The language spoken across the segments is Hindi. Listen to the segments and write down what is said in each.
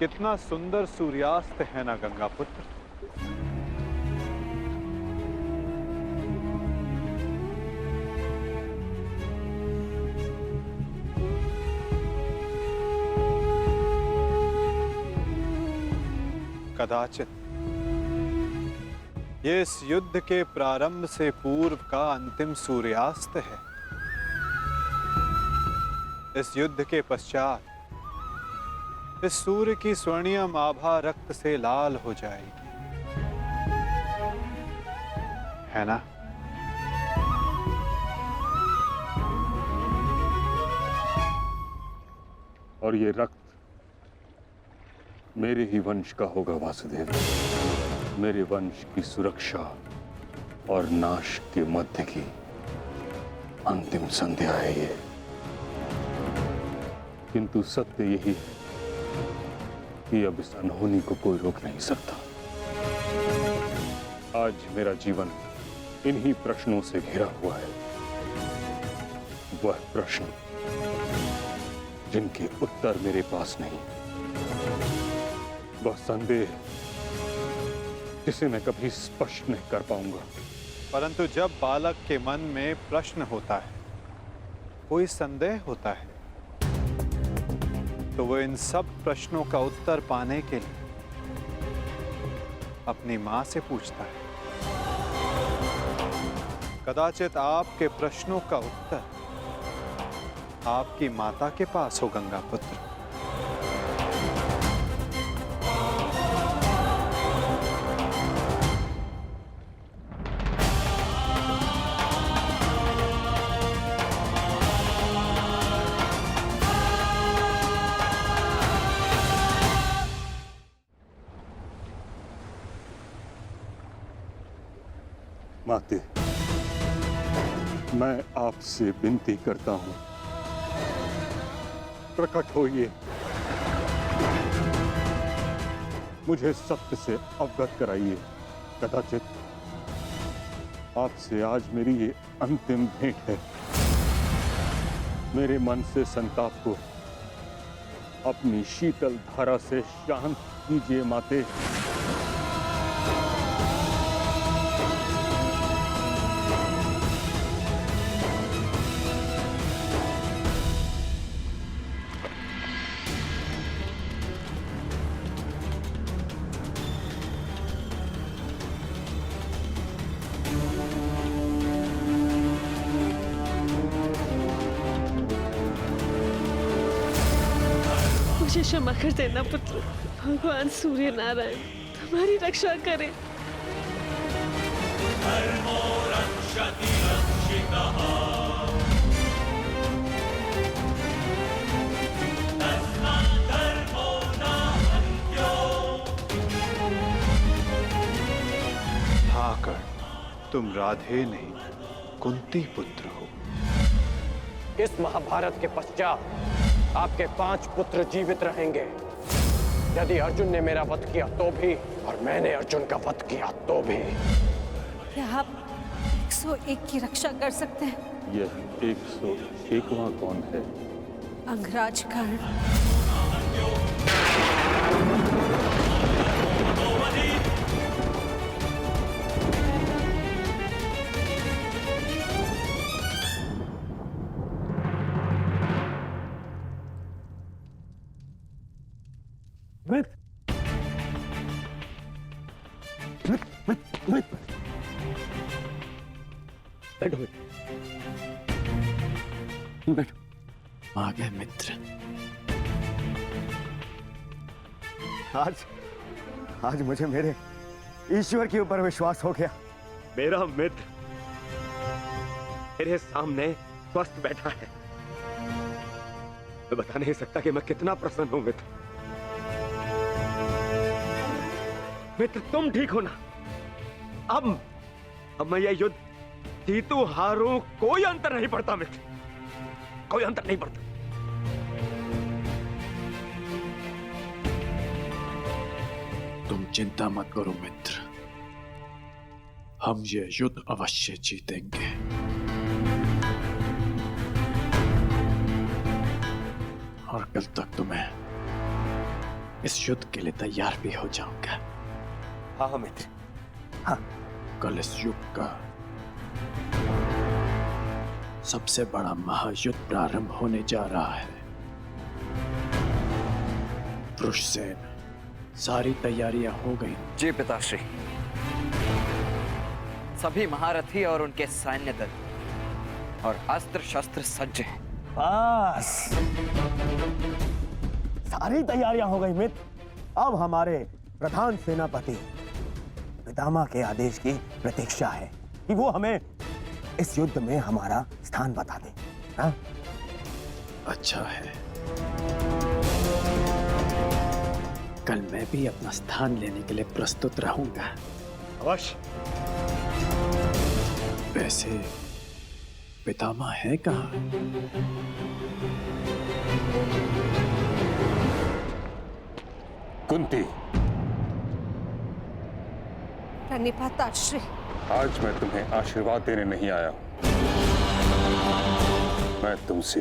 कितना सुंदर सूर्यास्त है ना गंगा पुत्र। कदाचित ये इस युद्ध के प्रारंभ से पूर्व का अंतिम सूर्यास्त है। इस युद्ध के पश्चात इस सूर्य की स्वर्णिम आभा रक्त से लाल हो जाएगी, है ना? और ये रक्त मेरे ही वंश का होगा वासुदेव। मेरे वंश की सुरक्षा और नाश के मध्य की अंतिम संध्या है ये। किंतु सत्य यही है कि अब इस अनहोनी को कोई रोक नहीं सकता। आज मेरा जीवन इन्हीं प्रश्नों से घिरा हुआ है। वह प्रश्न जिनके उत्तर मेरे पास नहीं, वह संदेह जिसे मैं कभी स्पष्ट नहीं कर पाऊंगा। परंतु जब बालक के मन में प्रश्न होता है, कोई संदेह होता है, तो वो इन सब प्रश्नों का उत्तर पाने के लिए अपनी मां से पूछता है। कदाचित आपके प्रश्नों का उत्तर आपकी माता के पास हो गंगा पुत्र। माते, मैं आपसे विनती करता हूं, प्रकट होइए, मुझे सत्य से अवगत कराइए। कदाचित आपसे आज मेरी ये अंतिम भेंट है। मेरे मन से संताप को अपनी शीतल धारा से शांत कीजिए माते। मुझे क्षमा कर देना पुत्र। भगवान सूर्य नारायण तुम्हारी रक्षा करें। हाँ कर्ण, तुम राधे नहीं कुंती पुत्र हो। इस महाभारत के पश्चात आपके 5 पुत्र जीवित रहेंगे। यदि अर्जुन ने मेरा वध किया तो भी, और मैंने अर्जुन का वध किया तो भी। क्या आप 101 की रक्षा कर सकते हैं? यह 101वां कौन है? अंगराज कर्ण। बैठो। आ गए मित्र। आज मुझे मेरे ईश्वर के ऊपर विश्वास हो गया। मेरा मित्र मेरे सामने स्वस्थ बैठा है। मैं बता नहीं सकता कि मैं कितना प्रसन्न हूं मित्र। मित्र तुम ठीक हो ना? अब मैं यह युद्ध जीतू हारूं कोई अंतर नहीं पड़ता मित्र, कोई अंतर नहीं पड़ता। तुम चिंता मत करो मित्र, हम ये युद्ध अवश्य जीतेंगे। और कल तक तुम्हें इस युद्ध के लिए तैयार भी हो जाऊंगा। हाँ मित्र। कल इस युग का सबसे बड़ा महायुद्ध प्रारंभ होने जा रहा है। वृषसेन, सारी तैयारियां हो गई? जी पिताश्री, सभी महारथी और उनके सैन्य दल और अस्त्र शस्त्र सज्ज हैं। बस सारी तैयारियां हो गई मित्र। अब हमारे प्रधान सेनापति पितामह के आदेश की प्रतीक्षा है कि वो हमें इस युद्ध में हमारा स्थान बता दे। हाँ? अच्छा है, कल मैं भी अपना स्थान लेने के लिए प्रस्तुत रहूंगा। अवश्य। वैसे पितामह है कहाँ? कुंती, प्रणिपाताश्री। आज मैं तुम्हें आशीर्वाद देने नहीं आया हूं। मैं तुमसे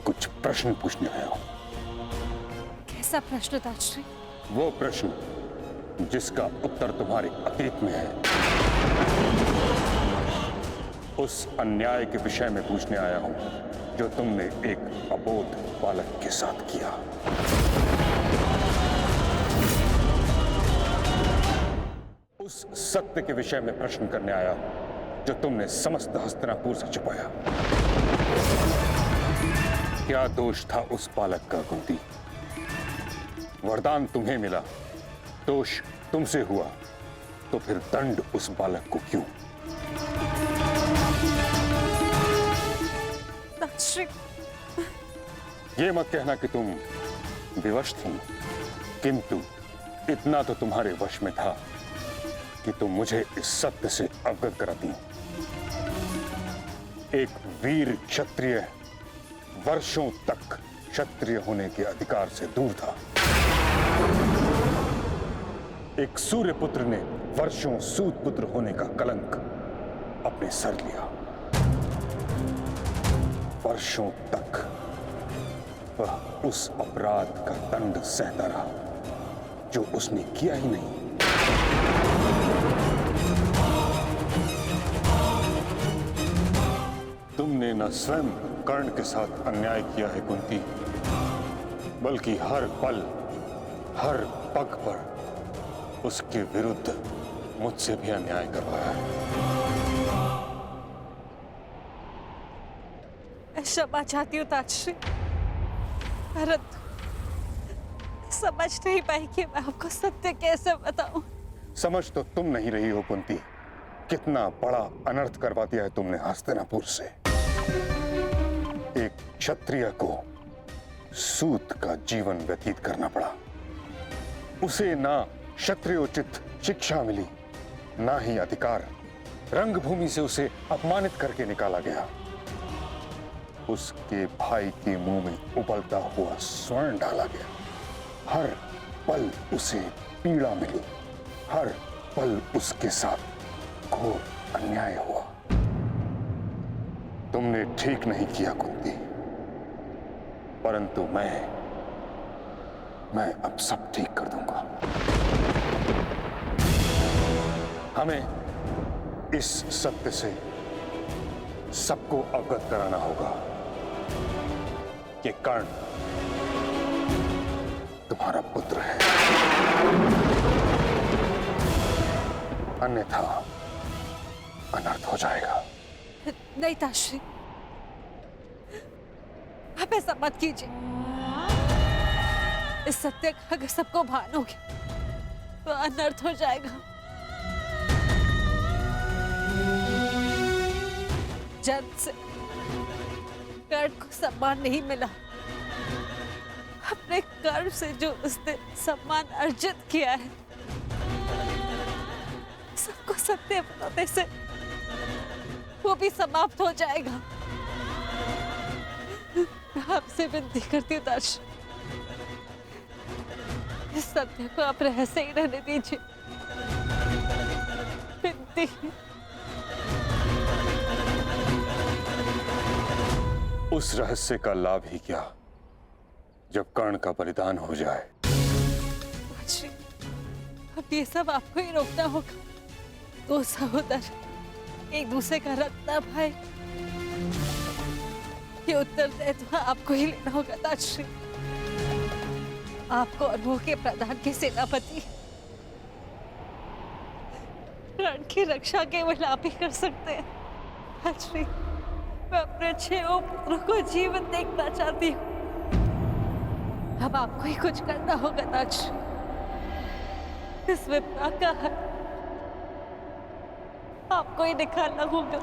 कुछ प्रश्न पूछने आया हूं। कैसा प्रश्न ताश्री? वो प्रश्न जिसका उत्तर तुम्हारे अतीत में है, उस अन्याय के विषय में पूछने आया हूं जो तुमने एक अबोध बालक के साथ किया। उस सत्य के विषय में प्रश्न करने आया हूं जो तुमने समस्त हस्तिनापुर से छुपाया। क्या दोष था उस बालक का कुंती? वरदान तुम्हें मिला, दोष तुमसे हुआ, तो फिर दंड उस बालक को क्यों? ताश्री, ये मत कहना कि तुम विवश थी, किंतु इतना तो तुम्हारे वश में था कि तुम मुझे इस सत्य से अवगत कराती। एक वीर क्षत्रिय वर्षों तक क्षत्रिय होने के अधिकार से दूर था। एक सूर्य पुत्र ने वर्षों सूत पुत्र होने का कलंक अपने सर लिया। वर्षों तक वह उस अपराध का दंड सहता रहा जो उसने किया ही नहीं। तुमने न स्वयं कर्ण के साथ अन्याय किया है कुंती, बल्कि हर पल हर पग पर उसके विरुद्ध मुझसे भी अन्याय करवाया है। मैं क्षमा चाहती हूँ ताश्री, परंतु समझ नहीं पाई कि मैं आपको सत्य कैसे बताऊं। समझ तो तुम नहीं रही हो कुंती, कितना बड़ा अनर्थ करवा दिया है तुमने हस्तिनापुर से। एक क्षत्रिय को सूत का जीवन व्यतीत करना पड़ा। उसे ना क्षत्रियोचित शिक्षा मिली, ना ही अधिकार। रंगभूमि से उसे अपमानित करके निकाला गया। उसके भाई के मुंह में उबलता हुआ स्वर्ण डाला गया। हर पल उसे पीड़ा मिली, हर पल उसके साथ घोर अन्याय हुआ। तुमने ठीक नहीं किया कुंती, परंतु मैं अब सब ठीक कर दूंगा। हमें इस सत्य से सबको अवगत कराना होगा कि कर्ण तुम्हारा पुत्र है, अन्यथा अनर्थ हो जाएगा। नहीं ताश्री, आप ऐसा मत कीजिए। इस सत्य का अगर सबको भान हो गया तो अनर्थ हो जाएगा। जन्म से कर्ण को सम्मान नहीं मिला। अपने कर्म से जो उसने सम्मान अर्जित किया है, सबको सत्य बताने से वो भी समाप्त हो जाएगा। मैं आपसे विनती करती हूँ ताश्री, इस सत्य को आप रहस्य ही रहने दीजिए। विनती। उस रहस्य का लाभ ही क्या जब कर्ण का बलिदान हो जाए। ताजश्री, अब ये सब आपको ही रोकना होगा। दो सहोदर एक दूसरे का रक्त न भाई, ये उत्तरदायित्व आपको ही लेना होगा ताजश्री। आपको और वो के प्रधान के सेनापति रण की रक्षा केवल आप ही कर सकते हैं ताजश्री। मैं अपने 6 पुत्रों को जीवित देखना चाहती हूँ। अब आपको ही कुछ करना होगा ताजश्री। इस विपदा का हल आपको ही निकालना होगा।